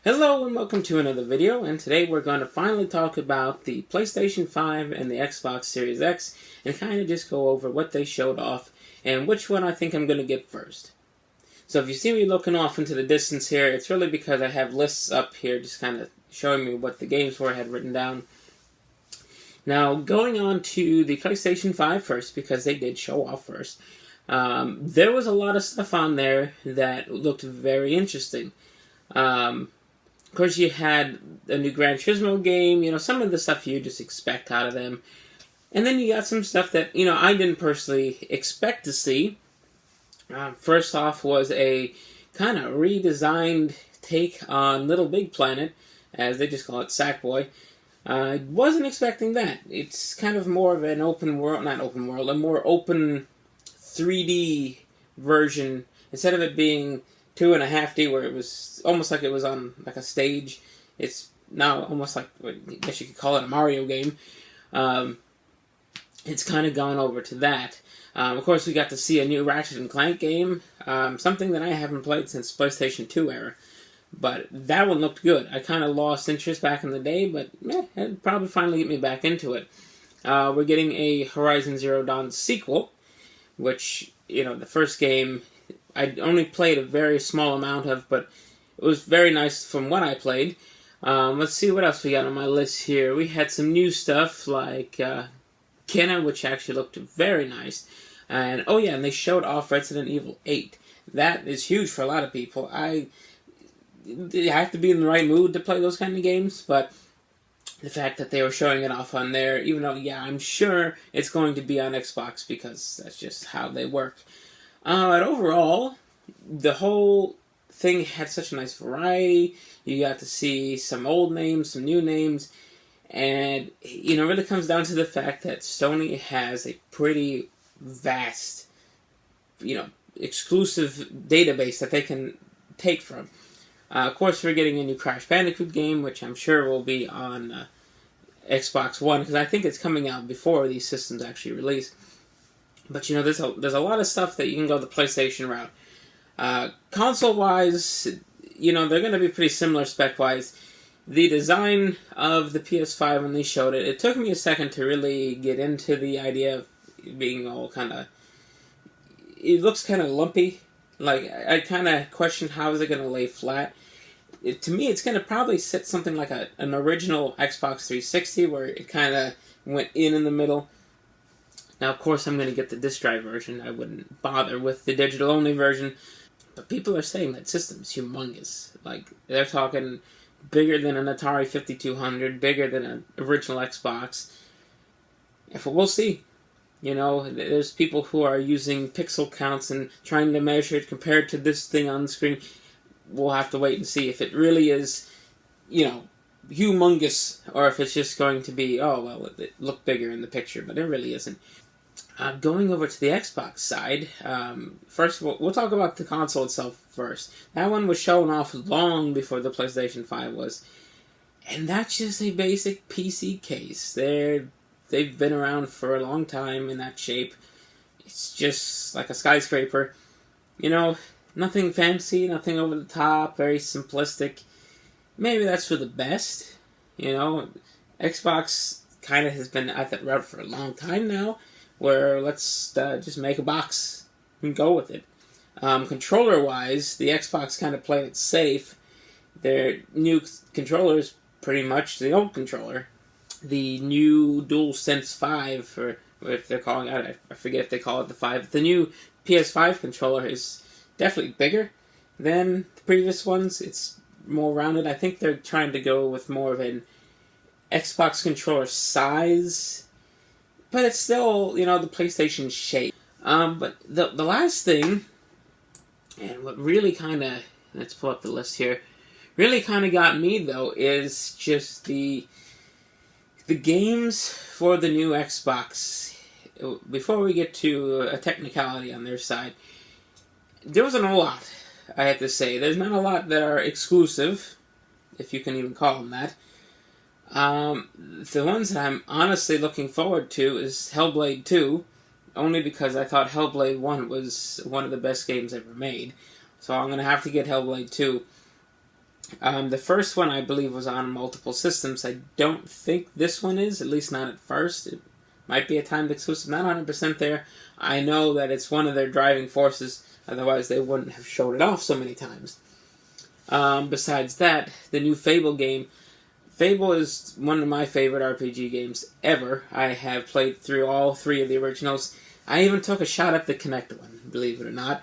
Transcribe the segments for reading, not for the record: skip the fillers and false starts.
Hello and welcome to another video, and today we're going to finally talk about the PlayStation 5 and the Xbox Series X and kind of just go over what they showed off and which one I think I'm going to get first. So if you see me looking off into the distance here, it's really because I have lists up here just kind of showing me what the games were I had written down. Now, going on to the PlayStation 5 first, because they did show off first, there was a lot of stuff on there that looked very interesting. Of course, you had a new Gran Turismo game, some of the stuff you just expect out of them. And then you got some stuff that, I didn't personally expect to see. First off was a kind of redesigned take on Little Big Planet, as they just call it, Sackboy. I wasn't expecting that. It's kind of more of an open world, not open world, a more open 3D version, instead of it being 2.5D, where it was almost like it was on like a stage. It's now almost like, I guess you could call it a Mario game. It's kind of gone over to that. Of course, we got to see a new Ratchet & Clank game, something that I haven't played since PlayStation 2 era. But that one looked good. I kind of lost interest back in the day, but it'll probably finally get me back into it. We're getting a Horizon Zero Dawn sequel, which, the first game I only played a very small amount of, but it was very nice from what I played. Let's see what else we got on my list here. We had some new stuff like Kenna, which actually looked very nice. And and they showed off Resident Evil 8. That is huge for a lot of people. I have to be in the right mood to play those kind of games, but the fact that they were showing it off on there, even though, I'm sure it's going to be on Xbox because that's just how they work. But overall, the whole thing had such a nice variety. You got to see some old names, some new names, and, it really comes down to the fact that Sony has a pretty vast, exclusive database that they can take from. Of course, we're getting a new Crash Bandicoot game, which I'm sure will be on Xbox One, because I think it's coming out before these systems actually release. But, there's a lot of stuff that you can go the PlayStation route. Console-wise, they're going to be pretty similar spec-wise. The design of the PS5 when they showed it, it took me a second to really get into the idea of being all kind of... It looks kind of lumpy. Like, I kind of questioned how is it going to lay flat. To me, it's going to probably sit something like an original Xbox 360, where it kind of went in the middle. Now, of course, I'm going to get the disc drive version. I wouldn't bother with the digital-only version. But people are saying that system's humongous. Like, they're talking bigger than an Atari 5200, bigger than an original Xbox. We'll see. There's people who are using pixel counts and trying to measure it compared to this thing on the screen. We'll have to wait and see if it really is, humongous, or if it's just going to be, it looked bigger in the picture, but it really isn't. Going over to the Xbox side, first we'll talk about the console itself first. That one was shown off long before the PlayStation 5 was. And that's just a basic PC case. They've been around for a long time in that shape. It's just like a skyscraper. Nothing fancy, nothing over the top, very simplistic. Maybe that's for the best. Xbox kind of has been at that route for a long time now, where let's just make a box and go with it. Controller-wise, the Xbox kind of played it safe. Their new controller is pretty much the old controller. The new DualSense 5, or if they're calling it, I forget if they call it the 5. The new PS5 controller is definitely bigger than the previous ones. It's more rounded. I think they're trying to go with more of an Xbox controller size, but it's still, the PlayStation shape. But the last thing, and what really kind of, let's pull up the list here, really kind of got me, though, is just the games for the new Xbox. Before we get to a technicality on their side, there wasn't a lot, I have to say. There's not a lot that are exclusive, if you can even call them that. The ones that I'm honestly looking forward to is Hellblade 2, only because I thought Hellblade 1 was one of the best games ever made. So I'm going to have to get Hellblade 2. The first one, I believe, was on multiple systems. I don't think this one is, at least not at first. It might be a timed exclusive, not 100% there. I know that it's one of their driving forces, otherwise they wouldn't have showed it off so many times. Besides that, the new Fable game. Fable is one of my favorite RPG games ever. I have played through all 3 of the originals. I even took a shot at the Kinect one, believe it or not.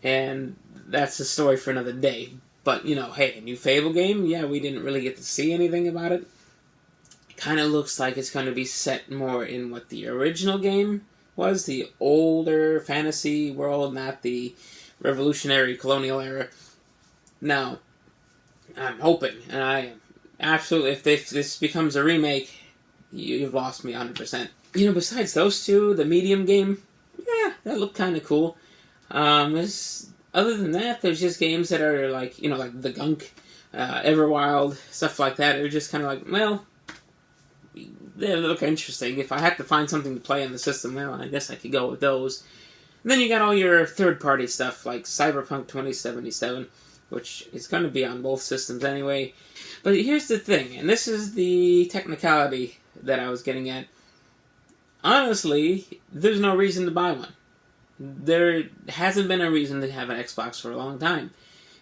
And that's a story for another day. But, hey, a new Fable game? Yeah, we didn't really get to see anything about it. It kind of looks like it's going to be set more in what the original game was, the older fantasy world, not the revolutionary colonial era. Now, I'm hoping, and I am absolutely, if this becomes a remake, you've lost me 100%. Besides those 2, the Medium game, yeah, that looked kind of cool. Other than that, there's just games that are like the Gunk, Everwild, stuff like that. They're just kind of like, well, they look interesting. If I had to find something to play on the system, well, I guess I could go with those. And then you got all your third-party stuff like Cyberpunk 2077, which is going to be on both systems anyway. But here's the thing, and this is the technicality that I was getting at. Honestly, there's no reason to buy one. There hasn't been a reason to have an Xbox for a long time.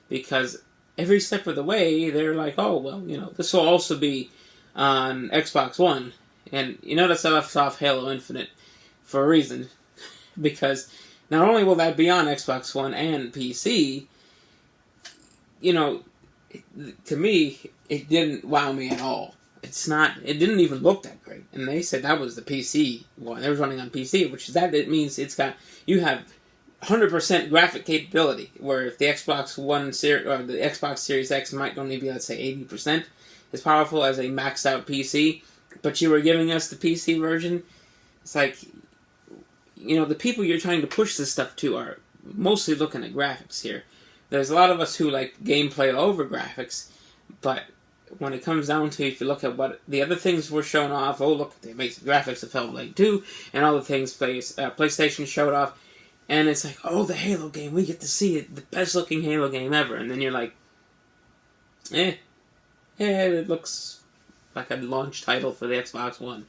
Because every step of the way, they're like, oh, well, this will also be on Xbox One. And you notice I left off Halo Infinite for a reason. Because not only will that be on Xbox One and PC, to me, it didn't wow me at all. It didn't even look that great. And they said that was the PC one. It was running on PC, which is that it means you have 100% graphic capability, where if the Xbox One or the Xbox Series X might only be, let's say, 80% as powerful as a maxed out PC, but you were giving us the PC version. It's like, the people you're trying to push this stuff to are mostly looking at graphics here. There's a lot of us who like gameplay over graphics, but when it comes down to, if you look at what the other things were shown off, look at the amazing graphics of Hellblade 2, and all the things PlayStation showed off, and it's like, the Halo game, we get to see it, the best looking Halo game ever, and then you're like, it looks like a launch title for the Xbox One.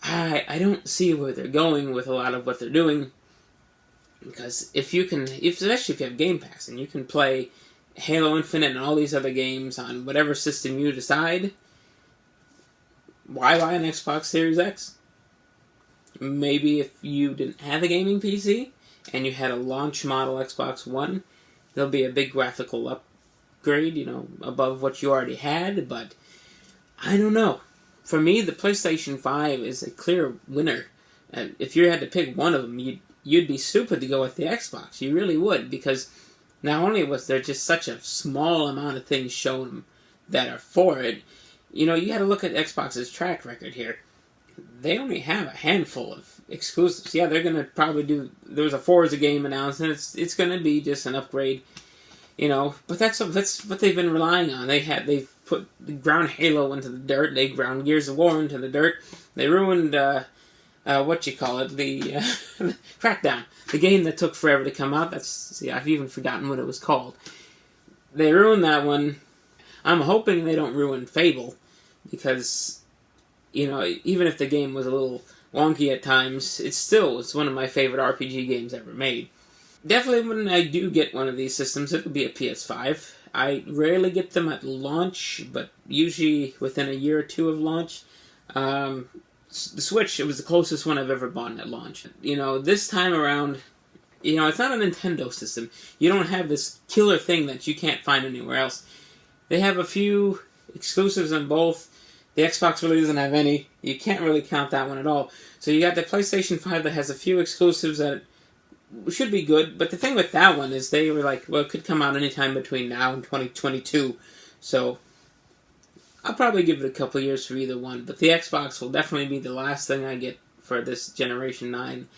I don't see where they're going with a lot of what they're doing, because especially if you have Game Pass, and you can play Halo Infinite and all these other games on whatever system you decide, why buy an Xbox Series X? Maybe if you didn't have a gaming PC and you had a launch model Xbox One, there'll be a big graphical upgrade, above what you already had, but I don't know. For me, the PlayStation 5 is a clear winner. If you had to pick one of them, you'd be stupid to go with the Xbox. You really would, because not only was there just such a small amount of things shown that are for it, you got to look at Xbox's track record here. They only have a handful of exclusives. Yeah, they're going to probably there was a Forza game announced, and it's going to be just an upgrade, but that's what they've been relying on. They've ground Halo into the dirt, they ground Gears of War into the dirt, they ruined, the Crackdown. The game that took forever to come out, I've even forgotten what it was called. They ruined that one. I'm hoping they don't ruin Fable, because, even if the game was a little wonky at times, it's one of my favorite RPG games ever made. Definitely when I do get one of these systems, it'll be a PS5. I rarely get them at launch, but usually within a year or two of launch. The Switch, it was the closest one I've ever bought at launch. This time around, it's not a Nintendo system. You don't have this killer thing that you can't find anywhere else. They have a few exclusives on both. The Xbox really doesn't have any. You can't really count that one at all. So you got the PlayStation 5 that has a few exclusives that should be good. But the thing with that one is they were like, well, it could come out anytime between now and 2022. So I'll probably give it a couple years for either one, but the Xbox will definitely be the last thing I get for this Generation 9.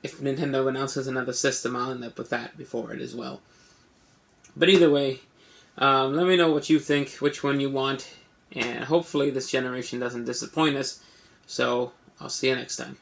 If Nintendo announces another system, I'll end up with that before it as well. But either way, let me know what you think, which one you want, and hopefully this generation doesn't disappoint us. So, I'll see you next time.